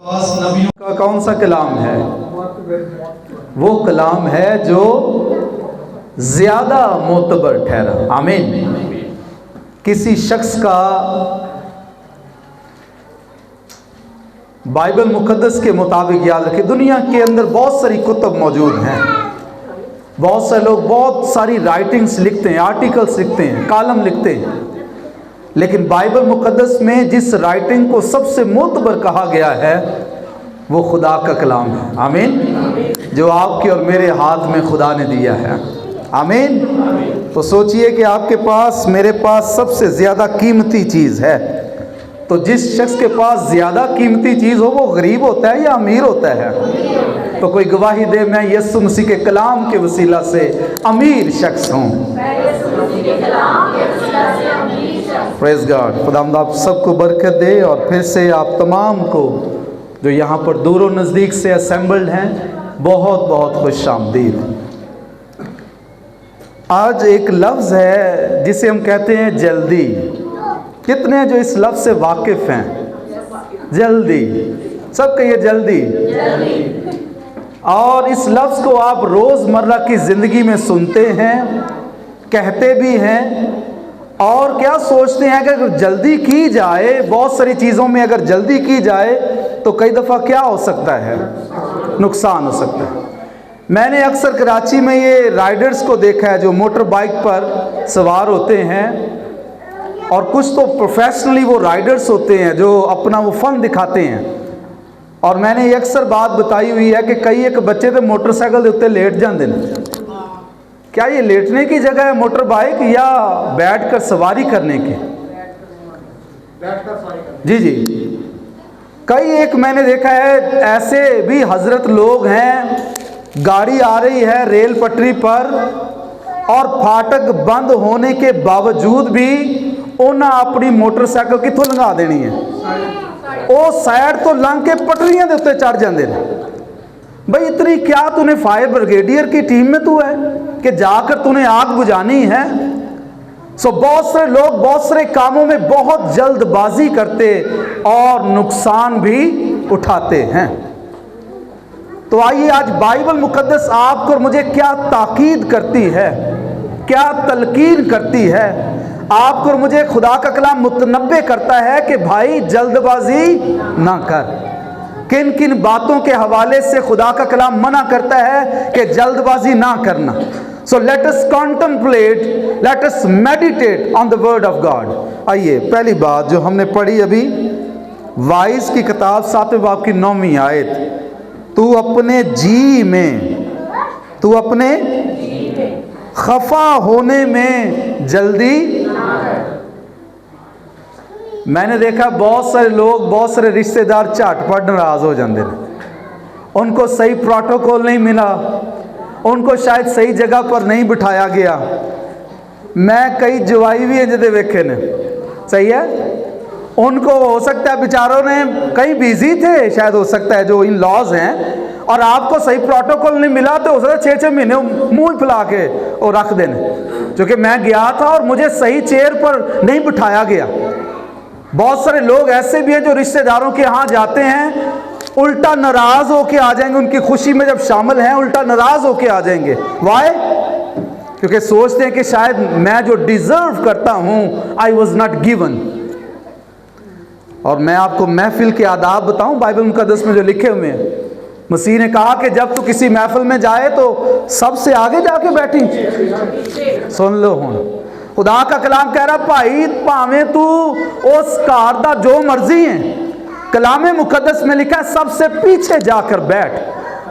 नबियों का कौन सा कलाम है? वो कलाम है जो ज्यादा मोतबर ठहरा। आमीन। किसी शख्स का बाइबल मुकद्दस के मुताबिक, याद रखिए, दुनिया के अंदर बहुत सारी कुतुब मौजूद हैं, बहुत से लोग बहुत सारी राइटिंग्स लिखते हैं, आर्टिकल्स लिखते हैं, कॉलम लिखते हैं, लेकिन बाइबल मुकद्दस में जिस राइटिंग को सबसे मोतबर कहा गया है वो खुदा का कलाम है। आमीन। जो आपके और मेरे हाथ में खुदा ने दिया है। आमीन। तो सोचिए कि आपके पास, मेरे पास सबसे ज़्यादा कीमती चीज़ है, तो जिस शख्स के पास ज़्यादा कीमती चीज़ हो वो गरीब होता है या अमीर होता है? तो कोई गवाही दे, मैं यीशु मसीह के कलाम के वसीला से अमीर शख्स हूँ। Praise God. खुदावंद आप सबको बरकत दे, और फिर से आप तमाम को जो यहाँ पर दूर और नज़दीक से असेंबल्ड हैं, बहुत बहुत खुश आमदीद। आज एक लफ्ज़ है जिसे हम कहते हैं जल्दी। कितने जो इस लफ्ज़ से वाकिफ़ हैं? जल्दी, सब कहिए जल्दी। और इस लफ्ज़ को आप रोज़मर्रा की ज़िंदगी में सुनते हैं, कहते भी हैं, और क्या सोचते हैं कि अगर जल्दी की जाए, बहुत सारी चीज़ों में अगर जल्दी की जाए तो कई दफ़ा क्या हो सकता है? नुकसान हो सकता है। मैंने अक्सर कराची में ये राइडर्स को देखा है जो मोटर बाइक पर सवार होते हैं, और कुछ तो प्रोफेशनली वो राइडर्स होते हैं जो अपना वो फन दिखाते हैं। और मैंने ये अक्सर बात बताई हुई है कि कई एक बच्चे तो मोटरसाइकिल के उत्ते लेट जाते हैं। क्या ये लेटने की जगह है मोटर बाइक, या बैठकर सवारी करने की? जी जी। कई एक मैंने देखा है ऐसे भी हजरत लोग हैं, गाड़ी आ रही है रेल पटरी पर, और फाटक बंद होने के बावजूद भी उन्हें अपनी मोटरसाइकिल कितों लंघा देनी है, वो साइड तो लंघ के पटरियां के उत्ते चढ़ जाते हैं। भाई इतनी क्या तूने फायर ब्रिगेडियर की टीम में तू है कि जाकर तूने आग बुझानी है? सो बहुत सारे लोग बहुत सारे कामों में बहुत जल्दबाजी करते और नुकसान भी उठाते हैं। तो आइए आज बाइबल मुकद्दस आपको और मुझे क्या ताकीद करती है, क्या तलकीन करती है। आपको और मुझे खुदा का कलाम मुतनब्बे करता है कि भाई जल्दबाजी ना कर। किन किन बातों के हवाले से खुदा का कलाम मना करता है कि जल्दबाजी ना करना। So let us contemplate, let us meditate on the word of God. आइए, पहली बात जो हमने पढ़ी अभी, वाइस की किताब 7वें बाब की 9वीं आयत, तू अपने जी में, तू अपने खफा होने में जल्दी। मैंने देखा बहुत सारे लोग, बहुत सारे रिश्तेदार झटपट नाराज हो जाते हैं, उनको सही प्रोटोकॉल नहीं मिला, उनको शायद सही जगह पर नहीं बिठाया गया। मैं कई जवाई भी हैं जिसे वेखे ने, सही है, उनको हो सकता है बेचारों ने कहीं बिजी थे, शायद हो सकता है जो इन लॉज हैं, और आपको सही प्रोटोकॉल नहीं मिला तो हो सकता है 6-6 महीने मुंह फैला के और रख देने। क्योंकि मैं गया था और मुझे सही चेयर पर नहीं बिठाया गया। बहुत सारे लोग ऐसे भी हैं जो रिश्तेदारों के यहाँ जाते हैं, उल्टा नाराज होके आ जाएंगे, उनकी खुशी में जब शामिल हैं उल्टा नाराज होके आ जाएंगे। वाई? क्योंकि सोचते हैं कि शायद मैं जो डिजर्व करता हूँ, आई वॉज नॉट गिवन। और मैं आपको महफिल के आदाब बताऊं, बाइबल मुकद्दस में जो लिखे हुए हैं, मसीह ने कहा कि जब तू किसी महफिल में जाए तो सबसे आगे जाके बैठी। सुन लो हुण, खुदा का कलाम कह रहा भाई भावें तू उस कार दा जो मर्जी है, कलाम मुकद्दस में लिखा है सबसे पीछे जाकर बैठ,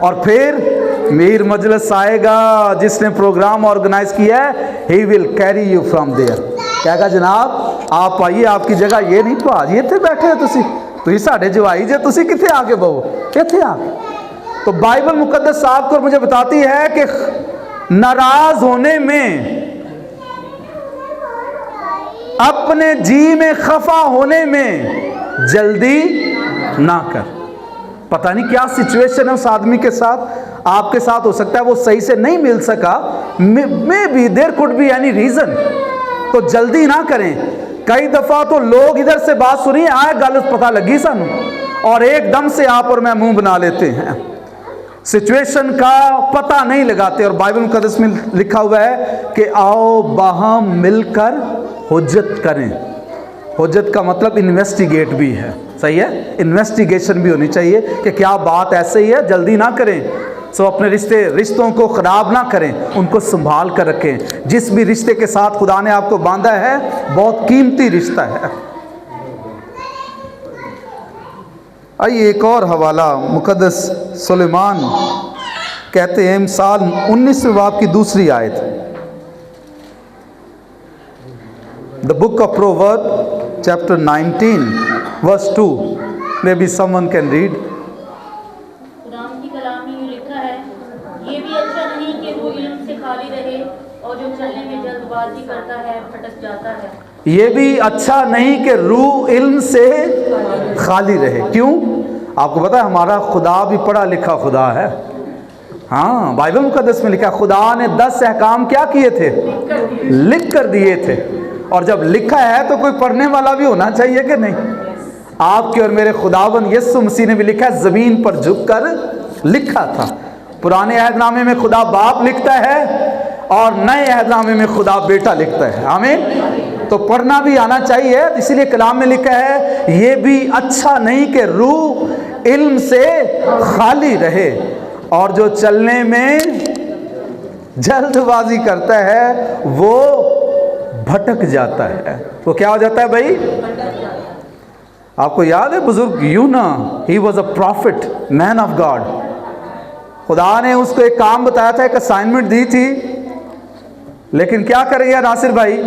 और फिर मीर मजलिस आएगा जिसने प्रोग्राम ऑर्गेनाइज किया है, he will carry you from there. कहेगा जनाब आप आइए, आपकी जगह ये नहीं, भाजी इतने बैठे हो, तुसी साढ़े जवाई जे, तुसी किथे आके बहो, इतने आ। तो बाइबल मुकद्दस आपको मुझे बताती है कि नाराज होने में, अपने जी में खफा होने में जल्दी ना कर। पता नहीं क्या सिचुएशन है उस आदमी के साथ, आपके साथ हो सकता है वो सही से नहीं मिल सका, may be there could be any reason. तो जल्दी ना करें। कई दफा तो लोग इधर से बात सुनी, आए गल पता लगी सानू, और एकदम से आप और मैं मुंह बना लेते हैं, सिचुएशन का पता नहीं लगाते। और बाइबल मुकद्दस में लिखा हुआ है कि आओ बाहम मिलकर हुज्जत करें। हुज्जत का मतलब इन्वेस्टिगेट भी है, सही है, इन्वेस्टिगेशन भी होनी चाहिए कि क्या बात ऐसे ही है, जल्दी ना करें। सो अपने रिश्तों को ख़राब ना करें, उनको संभाल कर रखें। जिस भी रिश्ते के साथ खुदा ने आपको बांधा है बहुत कीमती रिश्ता है। आइए एक और हवाला, मुकद्दस सुलेमान कहते हैं मिसाल 19वें बाब की दूसरी आयत, the book of proverb chapter 19 verse 2, maybe someone can read. खुदाम की कलाम में यूं लिखा है, ये भी अच्छा नहीं कि वो इल्म से खाली रहे और जो चलने में जल्दबाजी करता है भटक जाता है। ये भी अच्छा नहीं कि रूह इल्म से खाली रहे। क्यों? आपको पता है हमारा खुदा भी पढ़ा लिखा खुदा है। हाँ, बाइबल मुकद्दस में लिखा खुदा ने 10 अहकाम क्या किए थे? लिख कर दिए थे। और जब लिखा है तो कोई पढ़ने वाला भी होना चाहिए कि नहीं? आपके और मेरे खुदावन यीशु मसीह ने भी लिखा है, ज़मीन पर झुककर लिखा था। पुराने अहदनामे में खुदा बाप लिखता है और नए अहदनामे में खुदा बेटा लिखता है। आमीन। तो पढ़ना भी आना चाहिए। इसीलिए कलाम में लिखा है, ये भी अच्छा नहीं कि रूह इल्म से खाली रहे और जो चलने में जल्दबाजी करता है वो भटक जाता है। वो क्या हो जाता है भाई? आपको याद है बुजुर्ग यूना, he was a prophet, man of God. खुदा ने उसको एक काम बताया था, एक असाइनमेंट दी थी, लेकिन क्या कर गया नासिर भाई?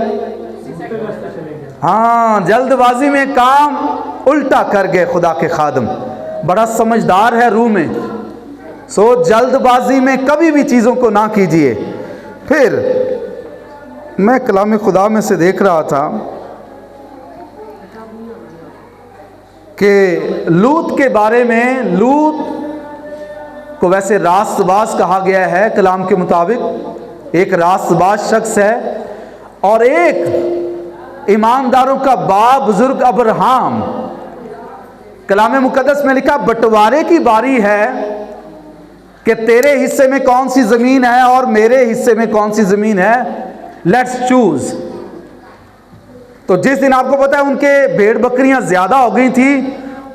हाँ, जल्दबाजी में काम उल्टा कर गए खुदा के खादम। बड़ा समझदार है रूह में। सो जल्दबाजी में कभी भी चीज़ों को ना कीजिए। फिर मैं कलाम खुदा में से देख रहा था कि लूत के बारे में, लूत को वैसे रास्तबाज कहा गया है कलाम के मुताबिक। एक रास्तबाज शख्स है और एक ईमानदारों का बाप बुजुर्ग अब्राहम। कलाम मुकद्दस में लिखा, बंटवारे की बारी है कि तेरे हिस्से में कौन सी ज़मीन है और मेरे हिस्से में कौन सी ज़मीन है, लेट्स चूज। तो जिस दिन आपको पता है उनके भेड़ बकरियां ज़्यादा हो गई थी,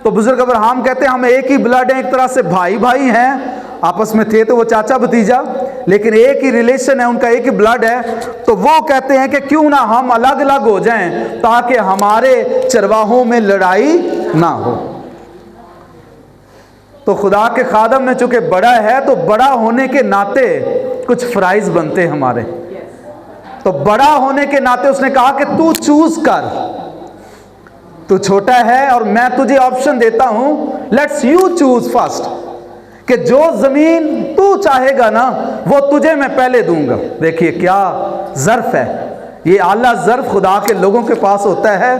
तो बुजुर्ग अब्राहम कहते हैं हम एक ही ब्लड हैं, एक तरह से भाई भाई हैं। आपस में थे तो वो चाचा भतीजा, लेकिन एक ही रिलेशन है उनका, एक ही ब्लड है। तो वो कहते हैं कि क्यों ना हम अलग अलग हो जाएं ताकि हमारे चरवाहों में लड़ाई ना हो। तो खुदा के खादम में चूंकि बड़ा है तो बड़ा होने के नाते कुछ फ्राइज बनते हैं हमारे। तो बड़ा होने के नाते उसने कहा कि तू चूज कर, तू छोटा है और मैं तुझे ऑप्शन देता हूं, लेट्स यू चूज फर्स्ट, कि जो जमीन तू चाहेगा ना वो तुझे मैं पहले दूंगा। देखिए क्या ज़र्फ है, ये आला ज़र्फ खुदा के लोगों के पास होता है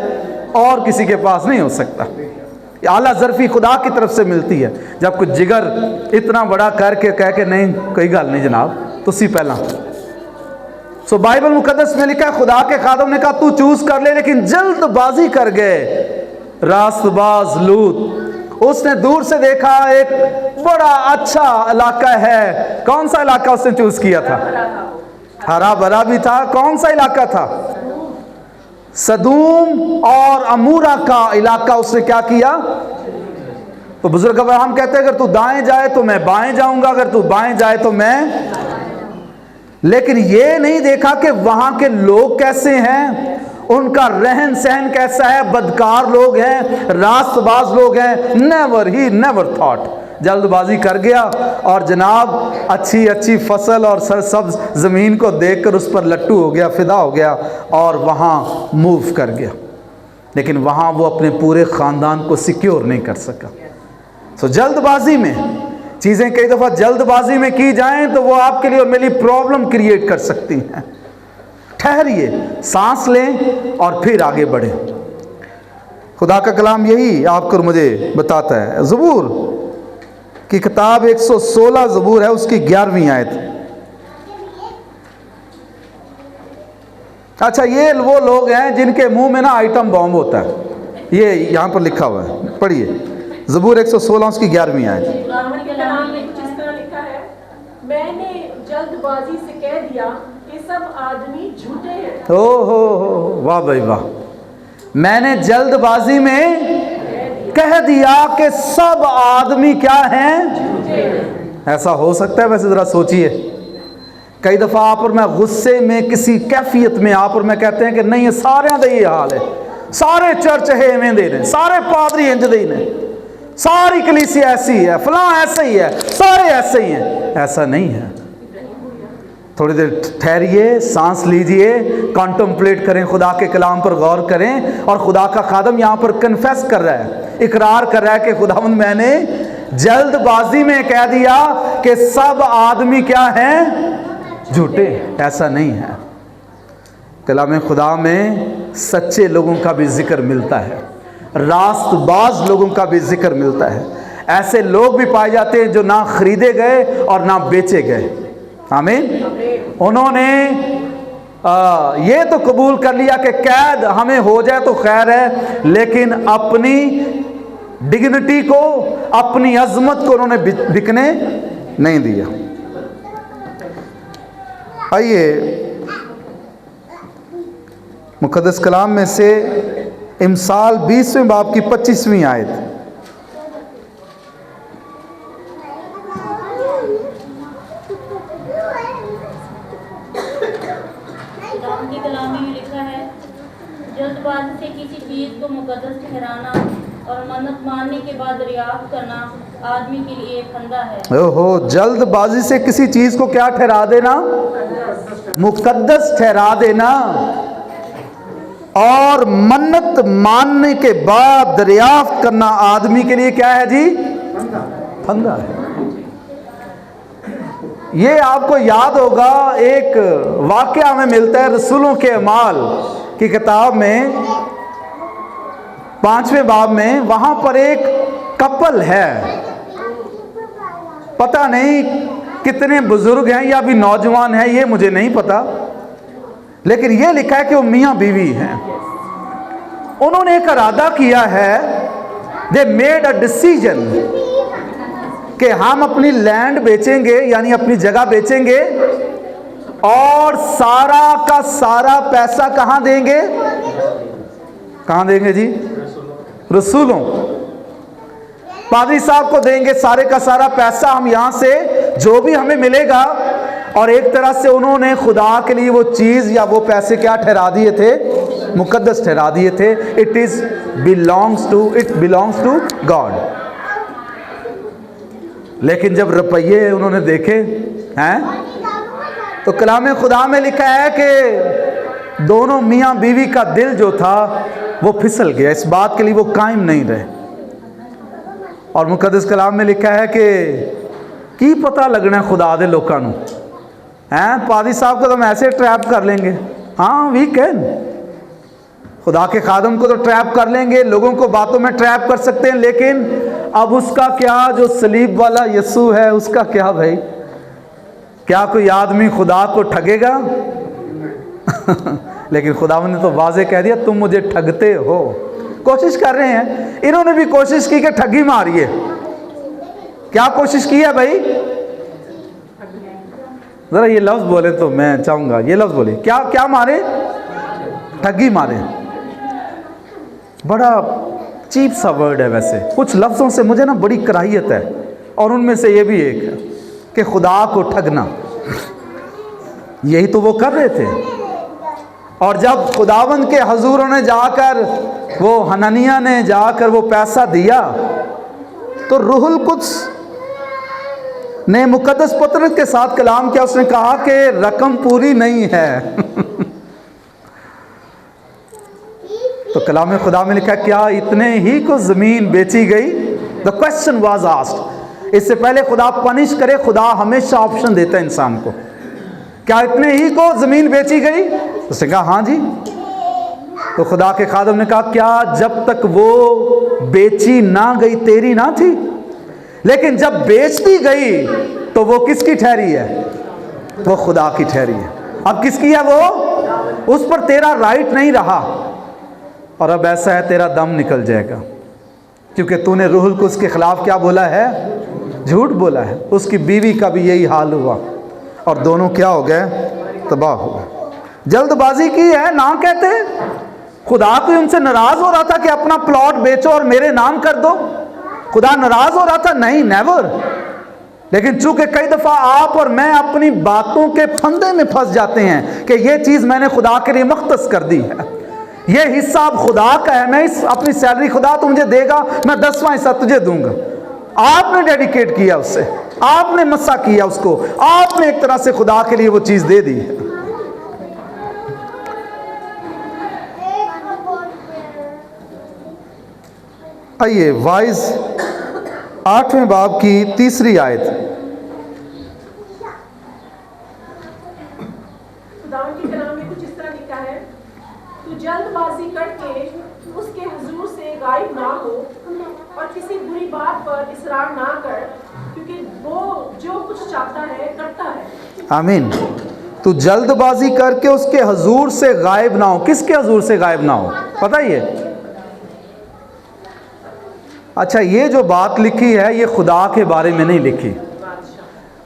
और किसी के पास नहीं हो सकता। ये आला ज़र्फी खुदा की तरफ से मिलती है। जब कुछ जिगर इतना बड़ा करके कह के नहीं कोई गल नहीं जनाब, तुसी पहला। सो बाइबल मुकद्दस में लिखा है खुदा के खादम ने कहा तू चूज कर ले, लेकिन जल्दबाजी कर गए रास्तबाज लूत। उसने दूर से देखा एक बड़ा अच्छा इलाका है। कौन सा इलाका उसने चूज किया था? हरा भरा भी था। कौन सा इलाका था? सदूम और अमूरा का इलाका उसने क्या किया? तो बुजुर्ग अब्राहम कहते हैं अगर तू दाएं जाए तो मैं बाएं जाऊंगा, अगर तू बाएं जाए तो मैं। लेकिन ये नहीं देखा कि वहां के लोग कैसे हैं, उनका रहन सहन कैसा है। बदकार लोग हैं, रास्तबाज लोग हैं। नेवर थॉट, जल्दबाजी कर गया और जनाब अच्छी अच्छी फसल और सरसब्ज ज़मीन को देखकर उस पर लट्टू हो गया, फिदा हो गया और वहाँ मूव कर गया। लेकिन वहाँ वो अपने पूरे ख़ानदान को सिक्योर नहीं कर सका। सो जल्दबाजी में चीज़ें कई दफ़ा जल्दबाजी में की जाएं तो वो आपके लिए और मेरे लिए प्रॉब्लम क्रिएट कर सकती हैं। ठहरिए, सांस लें और फिर आगे बढ़ें। खुदा का कलाम यही आपको और मुझे बताता है। ज़बूर की किताब 116 ज़बूर है, उसकी 11वीं आयत। अच्छा, ये वो लोग हैं जिनके मुंह में ना आइटम बॉम्ब होता है। ये यहाँ पर लिखा हुआ है, पढ़िए। ज़बूर 116 उसकी 11वीं आयत। खुदावंद की कलामी में कुछ इस तरह लिखा है, मैंने जल्दबाजी से कह दिया कि सब आदमी झूठे हैं। हो वाह भाई वाह। मैंने जल्दबाजी में कह दिया कि सब आदमी क्या हैं। ऐसा हो सकता है? वैसे ज़रा सोचिए, कई दफ़ा आप और मैं गुस्से में किसी कैफियत में आप और मैं कहते हैं कि नहीं ये सारे का ये हाल है, सारे चर्च है इवें दे ने, सारे पादरी इंज दे ने, सारी कलीसिया ऐसी है, फलां ऐसा ही है, सारे ऐसे ही हैं। ऐसा नहीं है। थोड़ी देर ठहरिए, सांस लीजिए, कॉन्टम्पलेट करें, खुदा के कलाम पर गौर करें। और खुदा का खादम यहाँ पर कन्फेस कर रहा है, इकरार कर रहा है कि खुदावंद मैंने जल्दबाजी में कह दिया कि सब आदमी क्या हैं, झूठे। ऐसा नहीं है। कलाम खुदा में सच्चे लोगों का भी जिक्र मिलता है, रास्तबाज लोगों का भी जिक्र मिलता है। ऐसे लोग भी पाए जाते हैं जो ना खरीदे गए और ना बेचे गए। आमीन। उन्होंने ये तो कबूल कर लिया कि कैद हमें हो जाए तो खैर है, लेकिन अपनी डिग्निटी को, अपनी अजमत को उन्होंने बिकने नहीं दिया। आइए मुक़द्दस कलाम में से इमसाल 20वें बाब की 25वीं आयत। खुदावंद की कलामी में लिखा है, जल्दबाजी से किसी चीज़ को मुकद्दस ठहराना और मन्नत मानने के बाद दरियाफ्त करना आदमी के लिए फंदा है। ओहो, जल्दबाजी से किसी चीज को क्या ठहरा देना, मुकद्दस ठहरा देना, और मन्नत मानने के बाद दरियाफ्त करना आदमी के लिए क्या है जी, फंदा है। ये आपको याद होगा, एक वाकया में मिलता है रसूलों के अमाल की किताब में 5वें बाब में। वहां पर एक कपल है, पता नहीं कितने बुजुर्ग हैं या भी नौजवान हैं, ये मुझे नहीं पता, लेकिन ये लिखा है कि वो मियां बीवी हैं। उन्होंने एक इरादा किया है, दे मेड अ डिसीजन कि हम अपनी लैंड बेचेंगे, यानी अपनी जगह बेचेंगे, और सारा का सारा पैसा कहां देंगे, कहां देंगे जी, रसूलों, पादरी साहब को देंगे। सारे का सारा पैसा हम यहां से जो भी हमें मिलेगा, और एक तरह से उन्होंने खुदा के लिए वो चीज़ या वो पैसे क्या ठहरा दिए थे, मुकद्दस ठहरा दिए थे। It belongs to God. लेकिन जब रुपये उन्होंने देखे हैं, तो कलाम खुदा में लिखा है कि दोनों मियाँ बीवी का दिल जो था वो फिसल गया, इस बात के लिए वो कायम नहीं रहे। और मुकद्दस कलाम में लिखा है कि की पता लगना खुदा दे लोगों नूं हैं, पादी साहब को तो हम ऐसे ट्रैप कर लेंगे, हाँ वी कैन, खुदा के खादम को तो ट्रैप कर लेंगे, लोगों को बातों में ट्रैप कर सकते हैं, लेकिन अब उसका क्या, जो सलीब वाला यीशु है उसका क्या भाई, क्या कोई आदमी खुदा को ठगेगा? लेकिन खुदावंद ने तो वाज़े कह दिया, तुम मुझे ठगते हो। कोशिश कर रहे हैं, इन्होंने भी कोशिश की कि ठगी मारिए। क्या कोशिश की है भाई, जरा ये लफ्ज़ बोले तो मैं चाहूँगा, ये लफ्ज़ बोले, क्या क्या मारे, ठगी मारे। बड़ा चीप सा वर्ड है वैसे, कुछ लफ्ज़ों से मुझे ना बड़ी कराहियत है, और उनमें से ये भी एक है कि खुदा को ठगना। यही तो वो कर रहे थे। और जब खुदावंद के हजूरों ने जाकर, वो हननिया ने जाकर वो पैसा दिया, तो रूहुल कुद्स ने मुकद्दस पतरस के साथ कलाम किया। उसने कहा कि रकम पूरी नहीं है। तो कलाम खुदा में लिखा, क्या इतने ही को ज़मीन बेची गई? The question was asked. इससे पहले खुदा पनिश करे, खुदा हमेशा ऑप्शन देता है इंसान को, क्या इतने ही को ज़मीन बेची गई? उसने कहा हाँ जी। तो खुदा के खादम ने कहा, क्या जब तक वो बेची ना गई तेरी ना थी? लेकिन जब बेच दी गई तो वो किसकी ठहरी है? वो खुदा की ठहरी है। अब किसकी है वो? उस पर तेरा राइट नहीं रहा, और अब ऐसा है तेरा दम निकल जाएगा। क्योंकि तूने रूहुल कुद्स के खिलाफ क्या बोला है? झूठ बोला है। उसकी बीवी का भी यही हाल हुआ और दोनों क्या हो गए? तबाह हो गए। जल्दबाजी की है, ना कहते। खुदा कोई उनसे नाराज हो रहा था कि अपना प्लॉट बेचो और मेरे नाम कर दो? खुदा नाराज हो रहा था? नहीं, नेवर। लेकिन चूंकि कई दफा आप और मैं अपनी बातों के फंदे में फंस जाते हैं कि ये चीज मैंने खुदा के लिए मख्तस कर दी है, ये हिस्सा अब खुदा का है, मैं इस अपनी सैलरी खुदा तू मुझे देगा, मैं 10वां हिस्सा तुझे दूंगा। आपने डेडिकेट किया उससे, आपने मस्सा किया उसको, आपने एक तरह से खुदा के लिए वो चीज दे दी है। आइए वाइज 8वें बाब की 3री आयत। खुदावंद के कलाम में कुछ इस तरह लिखा है, तू जल्दबाजी करके उसके हुजूर से गायब ना हो और किसी बुरी बात पर इसरार ना कर, क्योंकि वो जो कुछ चाहता है करता है। आमीन। तू जल्दबाजी करके उसके हुजूर से गायब ना हो। किसके हुजूर से गायब ना हो? पता ही है। अच्छा, ये जो बात लिखी है ये खुदा के बारे में नहीं लिखी।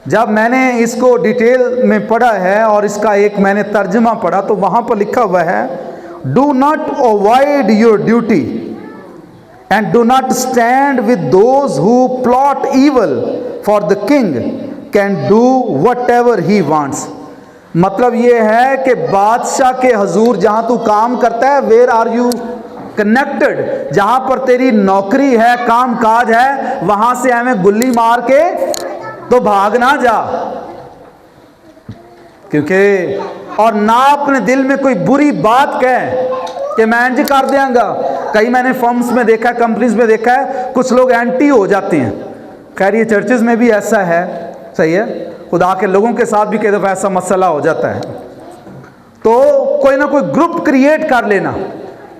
जब मैंने इसको डिटेल में पढ़ा है और इसका एक मैंने तर्जमा पढ़ा तो वहाँ पर लिखा हुआ है, do not avoid your duty and do not stand with those who plot evil for the king can do what ever he wants. मतलब ये है कि बादशाह के हुजूर जहाँ तू काम करता है, वेयर आर यू कनेक्टेड, जहां पर तेरी नौकरी है, काम काज है, वहां से हमें गुल्ली मार के तो भाग ना जा। क्योंकि और ना अपने दिल में कोई बुरी बात कह कि मैं इंज कर देंगा। कई मैंने फर्म्स में देखा है, कंपनीज में देखा है, कुछ लोग एंटी हो जाते हैं। खैर ये चर्चेज में भी ऐसा है, सही है, खुदा के लोगों के साथ भी कई दफा ऐसा मसला हो जाता है। तो कोई ना कोई ग्रुप क्रिएट कर लेना,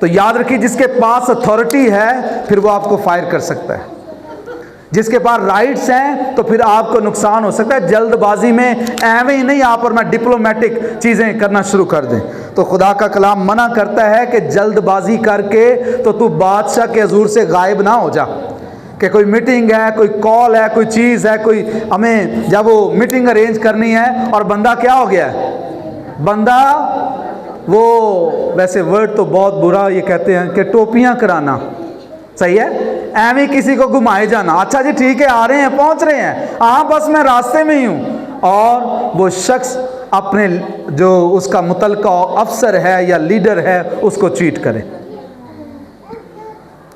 तो याद रखिए जिसके पास अथॉरिटी है फिर वो आपको फायर कर सकता है, जिसके पास राइट्स हैं तो फिर आपको नुकसान हो सकता है। जल्दबाजी में एवं ही नहीं आप और मैं डिप्लोमेटिक चीज़ें करना शुरू कर दें। तो खुदा का कलाम मना करता है कि जल्दबाजी करके तो तू बादशाह के हुजूर से गायब ना हो जा, कि कोई मीटिंग है, कोई कॉल है, कोई चीज़ है, कोई हमें जब वो मीटिंग अरेंज करनी है और बंदा क्या हो गया, बंदा वो वैसे वर्ड तो बहुत बुरा ये कहते हैं कि टोपियां कराना, सही है, एवं किसी को घुमाए जाना। अच्छा जी ठीक है, आ रहे हैं, पहुंच रहे हैं, हाँ बस मैं रास्ते में ही हूँ, और वो शख्स अपने जो उसका मुतलका अफसर है या लीडर है उसको चीट करे।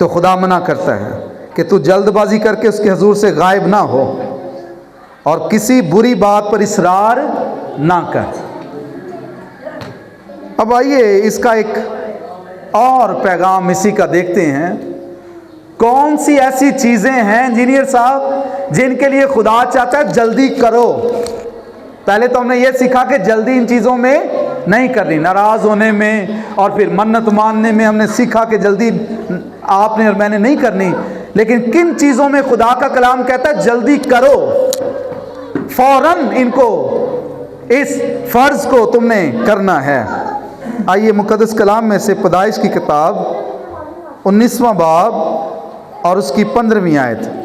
तो खुदा मना करता है कि तू जल्दबाजी करके उसके हुजूर से गायब ना हो और किसी बुरी बात पर इसरार ना कर। अब आइए इसका एक और पैगाम इसी का देखते हैं। कौन सी ऐसी चीज़ें हैं इंजीनियर साहब जिनके लिए खुदा चाहता है जल्दी करो? पहले तो हमने ये सीखा कि जल्दी इन चीज़ों में नहीं करनी, नाराज़ होने में और फिर मन्नत मानने में हमने सीखा कि जल्दी आपने और मैंने नहीं करनी। लेकिन किन चीज़ों में खुदा का कलाम कहता है जल्दी करो, फौरन इनको, इस फ़र्ज़ को तुमने करना है। आइए मुक़द्दस कलाम में से पैदाइश की किताब 19वां बाब और उसकी 15वीं आयत।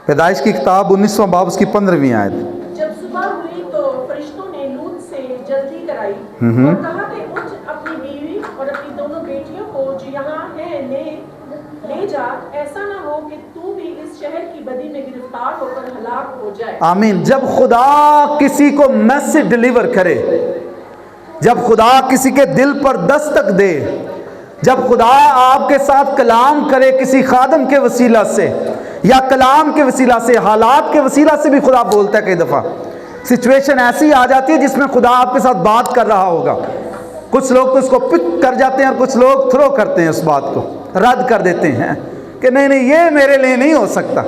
पैदाइश की किताब 19वां बाब उसकी 15वीं आयत। जब सुबह हुई तो फरिश्तों ने लूत से जल्दी कराई और कहा कि उठ अपनी बीवी और अपनी दोनों बेटियों को जो यहाँ है ले जा, ऐसा ना हो कि तू भी इस शहर की बदी में गिरफ्तार होकर हलाक हो जाए। आमीन। जब खुदा किसी को मैसेज डिलीवर करे, जब खुदा किसी के दिल पर दस्तक दे, जब खुदा आपके साथ कलाम करे किसी खादम के वसीला से या कलाम के वसीला से, हालात के वसीला से भी खुदा बोलता है। कई दफ़ा सिचुएशन ऐसी आ जाती है जिसमें खुदा आपके साथ बात कर रहा होगा। कुछ लोग तो इसको पिक कर जाते हैं और कुछ लोग थ्रो करते हैं, उस बात को रद्द कर देते हैं कि नहीं नहीं ये मेरे लिए नहीं हो सकता।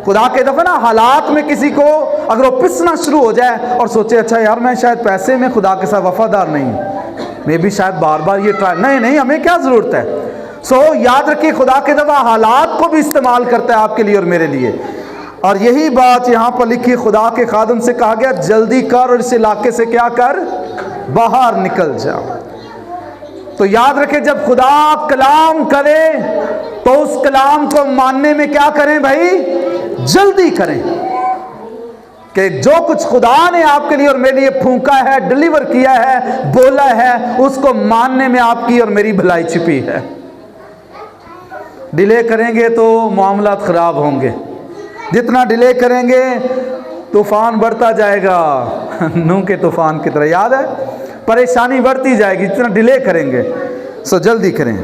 खुदा के दफ़ा ना हालात में किसी को अगर वो पिसना शुरू हो जाए और सोचे अच्छा यार मैं शायद पैसे में खुदा के साथ वफादार नहीं हूँ, मैं भी शायद बार बार ये ट्राई, नहीं नहीं हमें क्या ज़रूरत है। सो याद रखिए खुदा के दफ़ा हालात को भी इस्तेमाल करता है आपके लिए और मेरे लिए। और यही बात यहाँ पर लिखी, खुदा के खादम से कहा गया जल्दी कर और इस इलाके से क्या कर, बाहर निकल जाओ। तो याद रखें, जब खुदा कलाम करे तो उस कलाम को मानने में क्या करें भाई, जल्दी करें। कि जो कुछ खुदा ने आपके लिए और मेरे लिए फूंका है, डिलीवर किया है, बोला है, उसको मानने में आपकी और मेरी भलाई छिपी है। डिले करेंगे तो मामलात खराब होंगे। जितना डिले करेंगे तूफान बढ़ता जाएगा, नूह के तूफान की तरह, याद है, परेशानी बढ़ती जाएगी जितना डिले करेंगे। सो जल्दी करें।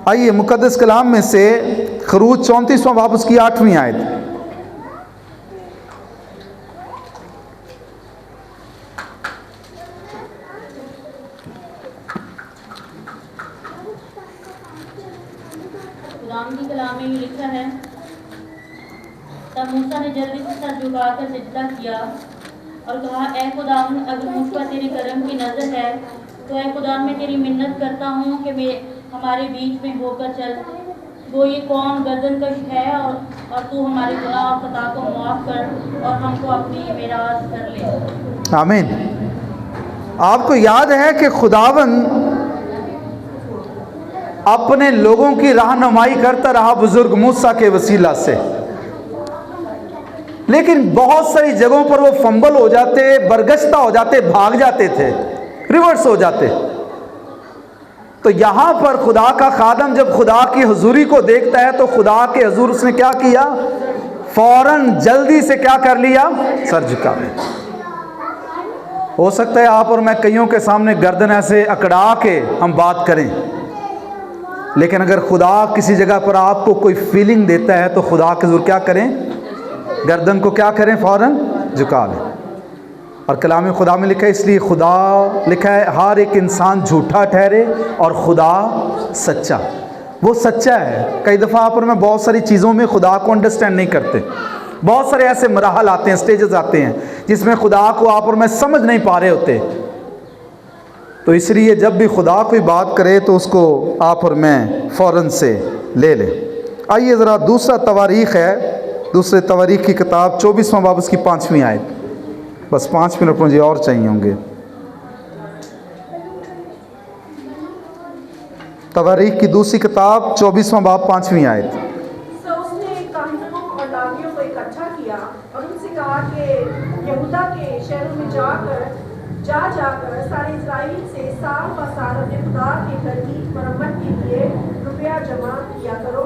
आइए मुकद्दस कलाम में से खरूज 34वां बाब उसकी 8वीं आयत। खुदाम की कलाम में लिखा है, तब मूसा ने जल्दी से सर झुकाकर सिजदा किया और कहा, ऐ खुदावन, अगर मुझ पर तेरे करम की नज़र है तो ऐ खुदा, मैं तेरी मिन्नत करता हूँ कि हमारे बीच में होकर चल। वो ये कौन गर्दनकश है और तू हमारे गुनाह और खता को माफ़ कर और हमको अपनी मेराज कर ले। आमीन। आपको याद है कि खुदावन अपने लोगों की रहनुमाई करता रहा बुजुर्ग मूसा के वसीला से, लेकिन बहुत सारी जगहों पर वो फंबल हो जाते, बरगश्ता हो जाते, भाग जाते थे, रिवर्स हो जाते। तो यहां पर खुदा का खादम जब खुदा की हुजूरी को देखता है तो खुदा के हुजूर उसने क्या किया, फौरन जल्दी से क्या कर लिया, सर झुका लिया। हो सकता है आप और मैं कईयों के सामने गर्दन ऐसे अकड़ा के हम बात करें, लेकिन अगर खुदा किसी जगह पर आपको कोई फीलिंग देता है तो खुदा के हुजूर क्या करें, गर्दन को क्या करें, फौरन झुका लें। और कलाम खुदा में लिखा है, इसलिए खुदा लिखा है हर एक इंसान झूठा ठहरे और खुदा सच्चा। वो सच्चा है। कई दफ़ा आप और मैं बहुत सारी चीज़ों में खुदा को अंडरस्टैंड नहीं करते। बहुत सारे ऐसे मराहल आते हैं, स्टेजेस आते हैं जिसमें खुदा को आप और मैं समझ नहीं पा रहे होते। तो इसलिए जब भी खुदा कोई बात करे तो उसको आप और मैं फ़ौरन से ले लें। आइए ज़रा दूसरा तवारीख़ है, दूसरे तवारीख़ की किताब 24वां बाब उसकी 5वीं आयत। बस 5 मिनट मुझे और चाहिए होंगे। तवारीख़ की दूसरी किताब 24वां बाब 5वीं आयत। तो उसने काहिनों और लावियों को इकट्ठा किया और उनसे कहा कि यहूदा के शहरों में जाकर सारे इस्राएल से साल ब साल अपने खुदा के घर की मरम्मत के लिए रुपया जमा किया करो,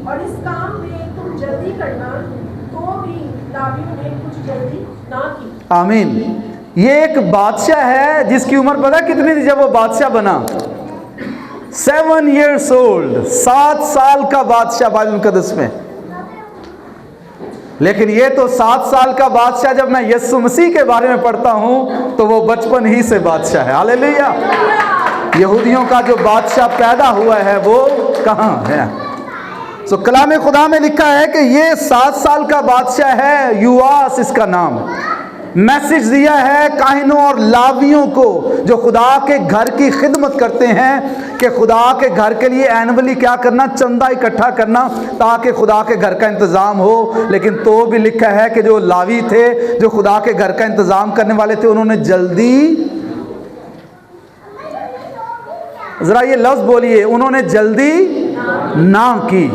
और इस काम में तुम जल्दी करना। तो भी लावियों ने कुछ जल्दी ना की। आमीन। ये एक बादशाह है जिसकी उम्र पता कितनी थी जब वो बादशाह बना, 7 years old, 7 साल का बादशाह बाइबल मुकद्दस में। लेकिन ये तो 7 साल का बादशाह, जब मैं यीशु मसीह के बारे में पढ़ता हूं तो वो बचपन ही से बादशाह है। हालेलुया। यहूदियों का जो बादशाह पैदा हुआ है वो कहां है? सो कलाम खुदा में लिखा है कि ये 7 साल का बादशाह है, युआस इसका नाम। मैसेज दिया है काहिनों और लावियों को जो खुदा के घर की खिदमत करते हैं कि खुदा के घर के लिए एनुअली क्या करना, चंदा इकट्ठा करना ताकि खुदा के घर का इंतज़ाम हो। लेकिन तो भी लिखा है कि जो लावी थे, जो खुदा के घर का इंतज़ाम करने वाले थे, उन्होंने जल्दी, ज़रा ये लफ्ज़ बोलिए, उन्होंने जल्दी ना की।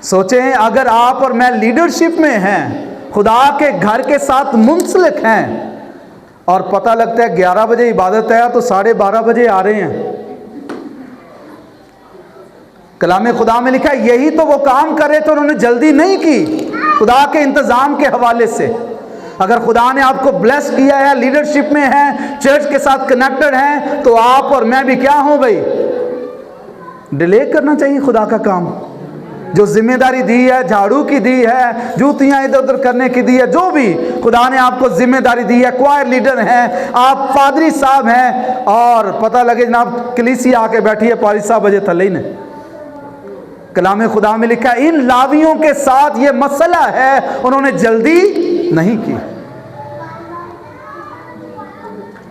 सोचें, अगर आप और मैं लीडरशिप में हैं, खुदा के घर के साथ मुंसलिक हैं, और पता लगता है 11 बजे इबादत है तो 12:30 बजे आ रहे हैं। कलाम खुदा में लिखा है यही तो वो काम कर रहे थे, उन्होंने जल्दी नहीं की खुदा के इंतज़ाम के हवाले से। अगर खुदा ने आपको ब्लेस किया है, लीडरशिप में है, चर्च के साथ कनेक्टेड हैं, तो आप और मैं भी क्या हों भाई, डिले करना चाहिए खुदा का काम। जो जिम्मेदारी दी है, झाड़ू की दी है, जूतियां इधर उधर करने की दी है, जो भी खुदा ने आपको जिम्मेदारी दी है, क्वायर लीडर हैं आप, पादरी साहब हैं, और पता लगे जनाब कलीसिया आके बैठी है पादरी साहब बजे थले ने। कलाम खुदा में लिखा है इन लावियों के साथ ये मसला है, उन्होंने जल्दी नहीं की।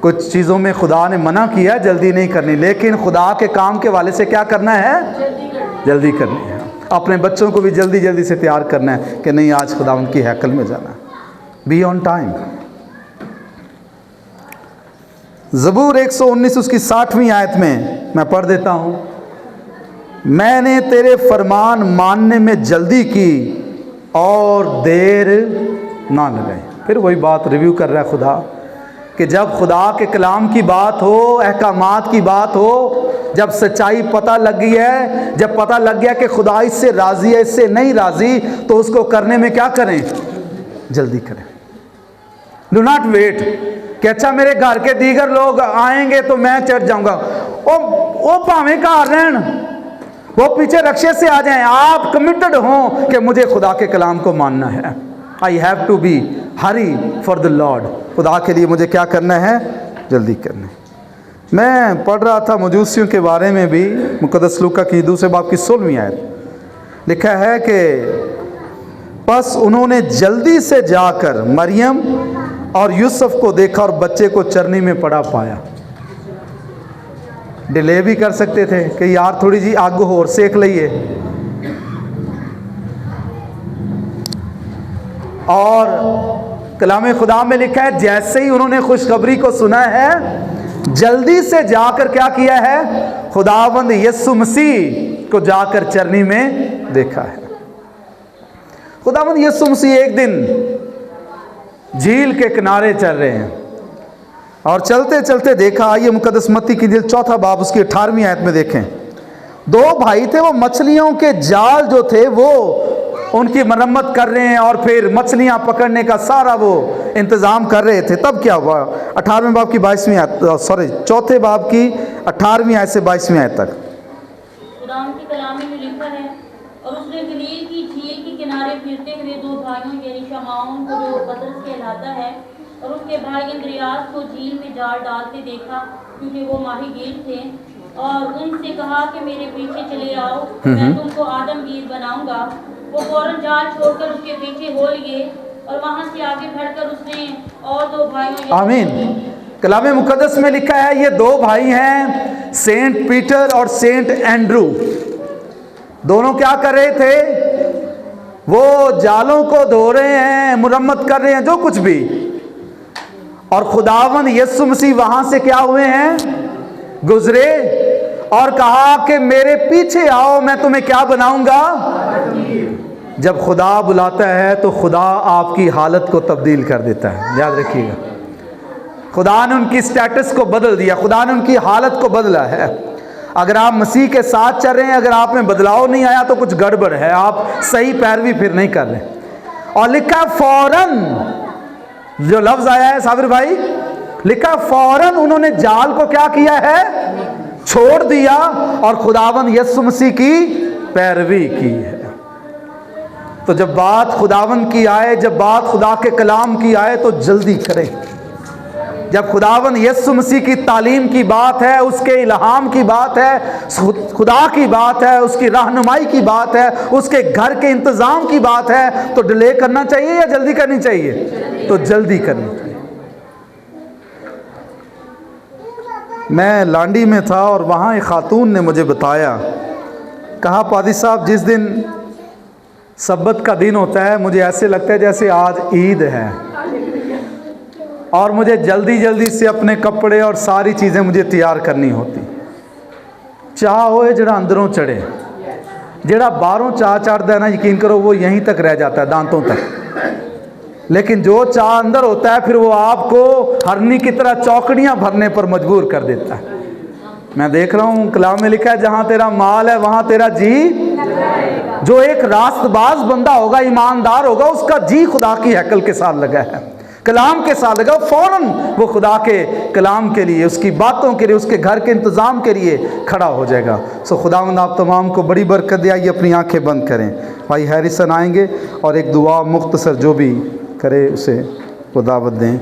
कुछ चीज़ों में खुदा ने मना किया जल्दी नहीं करनी, लेकिन खुदा के काम के वाले से क्या करना है? जल्दी करनी है। अपने बच्चों को भी जल्दी जल्दी से तैयार करना है कि नहीं आज खुदा उनकी हैकल में जाना है। Be on time. ज़बूर 119 उसकी 60वीं आयत में मैं पढ़ देता हूँ, मैंने तेरे फरमान मानने में जल्दी की और देर ना लगाई। फिर वही बात रिव्यू कर रहा है खुदा कि जब खुदा के कलाम की बात हो, अहकामात की बात हो, जब सच्चाई पता लग गई है, जब पता लग गया कि खुदा इससे राज़ी है, इससे नहीं राज़ी, तो उसको करने में क्या करें? जल्दी करें। डू नॉट वेट कि अच्छा मेरे घर के दीगर लोग आएंगे तो मैं चढ़ जाऊंगा। वो भावें घर रहन, वो पीछे रक्षे से आ जाएं, आप कमिटेड हों कि मुझे खुदा के कलाम को मानना है। I have to be hurry for the lord. खुदा के लिए मुझे क्या करना है? जल्दी करना है। मैं पढ़ रहा था मजूसियों के बारे में भी, मुकद्दस लूका की 2 बाब की 16वीं आयत लिखा है कि बस उन्होंने जल्दी से जाकर मरियम और यूसुफ को देखा और बच्चे को चरनी में पड़ा पाया। डिले भी कर सकते थे कि यार थोड़ी जी आग और सेक लइए, और कलाम खुदा में लिखा है जैसे ही उन्होंने खुशखबरी को सुना है जल्दी से जाकर क्या किया है? खुदावंद यीशु मसीह को जाकर चरनी में देखा है। खुदावंद यीशु मसीह एक दिन झील के किनारे चल रहे हैं और चलते चलते देखा, आइए मुकद्दस मत्ती की इंजील 4 बाब उसकी 18वीं आयत में देखें, 2 भाई थे, वो मछलियों के जाल जो थे वो उनकी मरम्मत कर रहे हैं और फिर मछलियां पकड़ने का सारा वो इंतज़ाम कर रहे थे। तब क्या हुआ? 18वें बाब की 22वीं आयत, सॉरी 4 बाब की 18वीं आयत से 22वीं आयत तक खुदाम की कलामी में लिखा है, और उसने गलील की झील के किनारे फिरते हुए 2 भाइयों यानी शमाउन को जो पतरस कहलाता है और उसके भाई इंद्रियास को झील में जाल डालते देखा, क्योंकि वो माहीगीर थे, और उनसे कहा कि मेरे पीछे चले आओ, मैं तुमको आदमगीर बनाऊंगा। वो फौरन जाल छोड़कर उसके पीछे हो लिए और वहां से आगे बढ़कर उसने और 2 भाइयों, आमीन। कलाम मुकद्दस में लिखा है ये 2 भाई हैं, सेंट पीटर और सेंट एंड्रू। दोनों क्या कर रहे थे? वो जालों को धो रहे हैं, मुरम्मत कर रहे हैं, जो कुछ भी, और खुदावन यीशु मसीह वहां से क्या हुए हैं? गुजरे और कहा कि मेरे पीछे आओ, मैं तुम्हें क्या बनाऊंगा? जब खुदा बुलाता है तो खुदा आपकी हालत को तब्दील कर देता है, याद रखिएगा। खुदा ने उनकी स्टेटस को बदल दिया, खुदा ने उनकी हालत को बदला है। अगर आप मसीह के साथ चल रहे हैं, अगर आप में बदलाव नहीं आया तो कुछ गड़बड़ है, आप सही पैरवी फिर नहीं कर रहे। और लिखा फौरन, जो लफ्ज आया है साबिर भाई, लिखा फौरन उन्होंने जाल को क्या किया है? छोड़ दिया और खुदावन यीशु मसीह की पैरवी की है। तो जब बात खुदावन की आए, जब बात खुदा के कलाम की आए तो जल्दी करें। जब खुदावन यीशु मसीह की तालीम की बात है, उसके इल्हाम की बात है, खुदा की बात है, उसकी रहनुमाई की बात है, उसके घर के इंतज़ाम की बात है, तो डिले करना चाहिए या जल्दी करनी चाहिए? तो जल्दी करनी चाहिए। मैं लांडी में था और वहाँ एक खातून ने मुझे बताया, कहा पादी साहब जिस दिन सब्बत का दिन होता है मुझे ऐसे लगता है जैसे आज ईद है, और मुझे जल्दी जल्दी से अपने कपड़े और सारी चीज़ें मुझे तैयार करनी होती। चाह होए जड़ा अंदरों चढ़े, जड़ा बाहरों चाह चढ़ता है ना, यकीन करो वो यहीं तक रह जाता है, दांतों तक। लेकिन जो चाह अंदर होता है फिर वो आपको हरनी की तरह चौकड़ियाँ भरने पर मजबूर कर देता है। मैं देख रहा हूँ कलाम में लिखा है जहाँ तेरा माल है वहाँ तेरा जी। जो एक रास्तबाज बंदा होगा, ईमानदार होगा, उसका जी खुदा की हैकल के साथ लगा है, कलाम के साथ लगा, फौरन वो खुदा के कलाम के लिए, उसकी बातों के लिए, उसके घर के इंतज़ाम के लिए खड़ा हो जाएगा। सो खुदावंद आप तमाम को बड़ी बरकत दे। आइए अपनी आंखें बंद करें। भाई हैरिसन आएंगे और एक दुआ मुख्तसर जो भी करे उसे वो दावत दें।